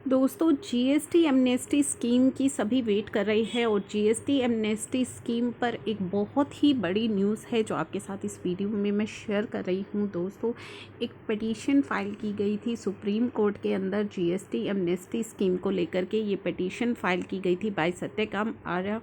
दोस्तों GST amnesty scheme की सभी वेट कर रहे हैं और जीएसटी एमनेस्टी स्कीम पर एक बहुत ही बड़ी न्यूज़ है जो आपके साथ इस वीडियो में मैं शेयर कर रही हूं। दोस्तों एक पिटीशन फाइल की गई थी सुप्रीम कोर्ट के अंदर जीएसटी एमनेस्टी स्कीम को लेकर के। ये पिटीशन फाइल की गई थी बाय सत्यकाम आर्या।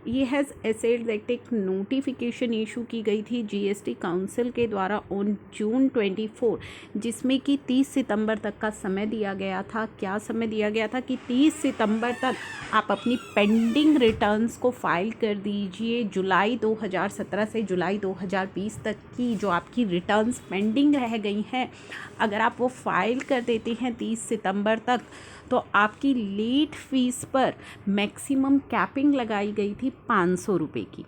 ये हैज़ एसेड दैट एक नोटिफिकेशन इशू की गई थी जीएसटी काउंसिल के द्वारा ऑन जून 24, जिसमें कि 30 सितंबर तक का समय दिया गया था। क्या समय दिया गया था कि 30 सितंबर तक आप अपनी पेंडिंग रिटर्न्स को फाइल कर दीजिए। जुलाई 2017 से जुलाई 2020 तक की जो आपकी रिटर्न्स पेंडिंग रह गई हैं, अगर आप वो फाइल कर देते हैं 30 सितंबर तक, तो आपकी लेट फीस पर मैक्सिमम कैपिंग लगाई गई थी 500 रुपये की।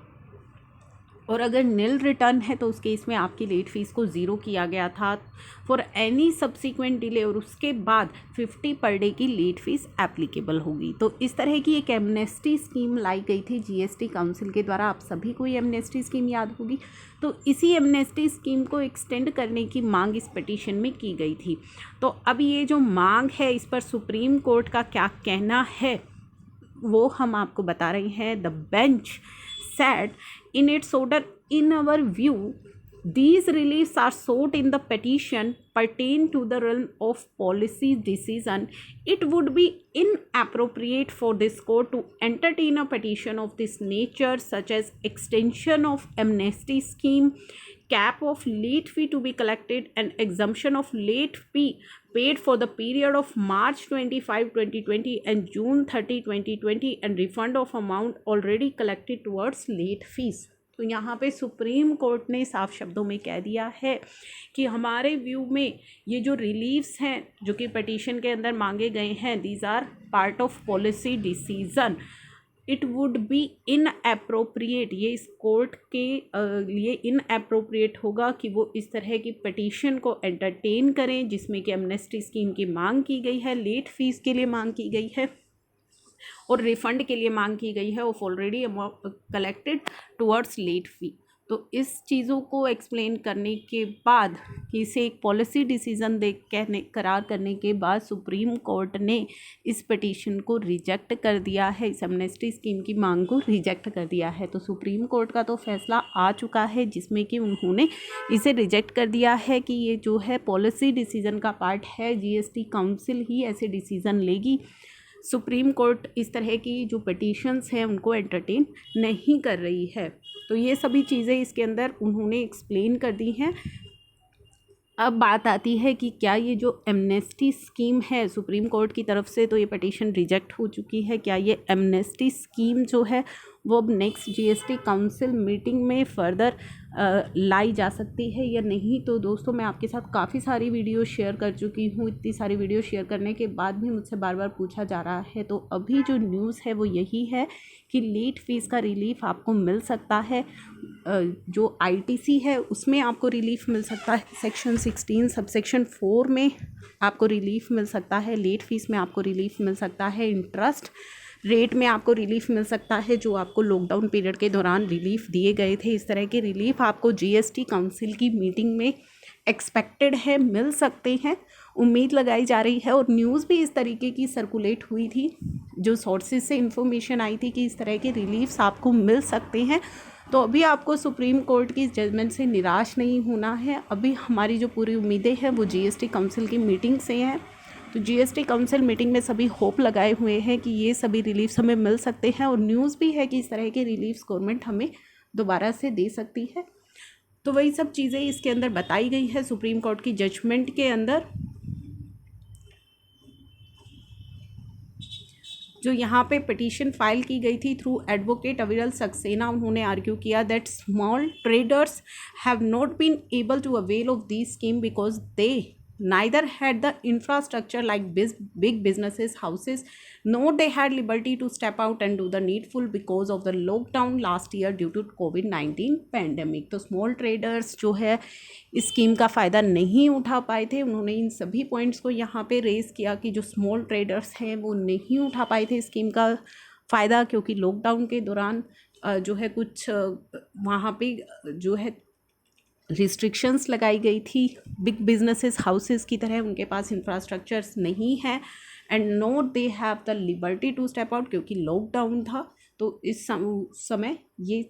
और अगर नील रिटर्न है तो उस केस में आपकी लेट फीस को ज़ीरो किया गया था फॉर एनी सब्सिक्वेंट डिले, और उसके बाद 50 पर डे की लेट फीस एप्लीकेबल होगी। तो इस तरह की एक एमनेस्टी स्कीम लाई गई थी जीएसटी काउंसिल के द्वारा। आप सभी को ये एमनेस्टी स्कीम याद होगी। तो इसी एमनेस्टी स्कीम को एक्सटेंड करने की मांग इस पिटीशन में की गई थी। तो अब ये जो मांग है, इस पर सुप्रीम कोर्ट का क्या कहना है वो हम आपको बता रहे हैं। The bench said in its order, in our view, these reliefs are sought in the petition pertain to the realm of policy decision. It would be inappropriate for this court to entertain a petition of this nature, such as extension of amnesty scheme, cap of late fee to be collected, and exemption of late fee paid for the period of March 25, 2020 and June 30, 2020, and refund of amount already collected towards late fees. तो यहाँ पे supreme court ने साफ शब्दों में कह दिया है कि हमारे व्यू में ये जो रिलीफ्स हैं जो कि पिटीशन के अंदर मांगे गए हैं, these are part of policy decision. It would be inappropriate, ये इस कोर्ट के लिए इनएप्रोप्रिएट होगा कि वो इस तरह की पिटीशन को एंटरटेन करें जिसमें कि एमनेस्टी स्कीम की मांग की गई है, लेट फीस के लिए मांग की गई है और रिफ़ंड के लिए मांग की गई है of already collected towards late fee. तो इस चीज़ों को एक्सप्लेन करने के बाद कि इसे एक पॉलिसी डिसीज़न दे कहने करार करने के बाद सुप्रीम कोर्ट ने इस पिटीशन को रिजेक्ट कर दिया है, इस एमनेस्टी स्कीम की मांग को रिजेक्ट कर दिया है। तो सुप्रीम कोर्ट का तो फैसला आ चुका है जिसमें कि उन्होंने इसे रिजेक्ट कर दिया है कि ये जो है पॉलिसी डिसीज़न का पार्ट है, जीएसटी काउंसिल ही ऐसे डिसीज़न लेगी। सुप्रीम कोर्ट इस तरह की जो पिटीशंस हैं उनको एंटरटेन नहीं कर रही है। तो ये सभी चीज़ें इसके अंदर उन्होंने एक्सप्लेन कर दी हैं। अब बात आती है कि क्या ये जो एमनेस्टी स्कीम है सुप्रीम कोर्ट की तरफ से, तो ये पिटीशन रिजेक्ट हो चुकी है, क्या ये एमनेस्टी स्कीम जो है वो अब नेक्स्ट जीएसटी काउंसिल मीटिंग में फर्दर लाई जा सकती है या नहीं। तो दोस्तों मैं आपके साथ काफ़ी सारी वीडियो शेयर कर चुकी हूँ। इतनी सारी वीडियो शेयर करने के बाद भी मुझसे बार बार पूछा जा रहा है। तो अभी जो न्यूज़ है वो यही है कि लेट फीस का रिलीफ आपको मिल सकता है। जो आईटीसी है उसमें आपको रिलीफ मिल सकता है, सेक्शन 16 सबसेक्शन 4 में आपको रिलीफ मिल सकता है, लेट फीस में आपको रिलीफ मिल सकता है, इंटरेस्ट रेट में आपको रिलीफ मिल सकता है जो आपको लॉकडाउन पीरियड के दौरान रिलीफ दिए गए थे। इस तरह के रिलीफ आपको जीएसटी काउंसिल की मीटिंग में एक्सपेक्टेड है, मिल सकते हैं, उम्मीद लगाई जा रही है। और न्यूज़ भी इस तरीके की सर्कुलेट हुई थी, जो सोर्सेज से इंफॉर्मेशन आई थी कि इस तरह के रिलीफ्स आपको मिल सकते हैं। तो अभी आपको सुप्रीम कोर्ट की जजमेंट से निराश नहीं होना है। अभी हमारी जो पूरी उम्मीदें हैं वो जीएसटी काउंसिल की मीटिंग से हैं। तो जीएसटी काउंसिल मीटिंग में सभी होप लगाए हुए हैं कि ये सभी रिलीफ्स हमें मिल सकते हैं और न्यूज़ भी है कि इस तरह के रिलीफ्स गवर्नमेंट हमें दोबारा से दे सकती है। तो वही सब चीज़ें इसके अंदर बताई गई है सुप्रीम कोर्ट की जजमेंट के अंदर। जो यहाँ पे पिटीशन फाइल की गई थी थ्रू एडवोकेट अविरल सक्सेना, उन्होंने आर्ग्यू किया that small traders have not been able to avail of this scheme because they neither had the infrastructure like big businesses, houses, nor they had liberty to step out and do the needful because of the lockdown last year due to COVID-19 pandemic. तो small traders जो है इस scheme का फ़ायदा नहीं उठा पाए थे। उन्होंने इन सभी पॉइंट्स को यहाँ पे रेज़ किया कि जो स्मॉल ट्रेडर्स हैं वो नहीं उठा पाए थे स्कीम का फ़ायदा, क्योंकि लॉकडाउन के दौरान जो है कुछ वहाँ पे जो है रिस्ट्रिक्शंस लगाई गई थी। बिग बिजनेसेस हाउसेस की तरह उनके पास इंफ्रास्ट्रक्चर्स नहीं है, and not they have the liberty to step out, क्योंकि लॉकडाउन था। तो इस समय ये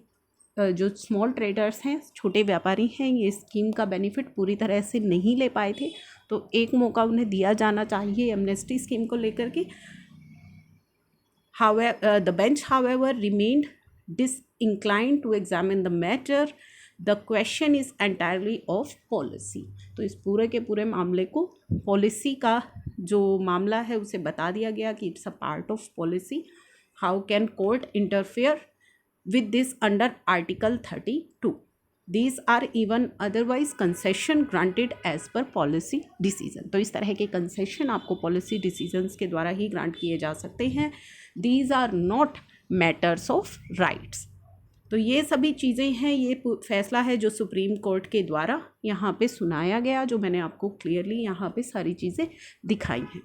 जो स्मॉल ट्रेडर्स हैं, छोटे व्यापारी हैं, ये स्कीम का बेनिफिट पूरी तरह से नहीं ले पाए थे। तो एक मौका उन्हें दिया जाना चाहिए एमनेस्टी स्कीम को लेकर के। The bench, however, remained disinclined to examine the matter. The question is entirely of policy. तो इस पूरे के पूरे मामले को पॉलिसी का जो मामला है उसे बता दिया गया कि it's a part of policy. How can court interfere with this under Article 32. These are even otherwise concession granted as per policy decision. तो इस तरह के कंसेशन आपको पॉलिसी डिसीजंस के द्वारा ही ग्रांट किए जा सकते हैं. These are not matters of rights. तो ये सभी चीज़ें हैं, ये फैसला है जो सुप्रीम कोर्ट के द्वारा यहाँ पे सुनाया गया, जो मैंने आपको क्लियरली यहाँ पे सारी चीज़ें दिखाई हैं.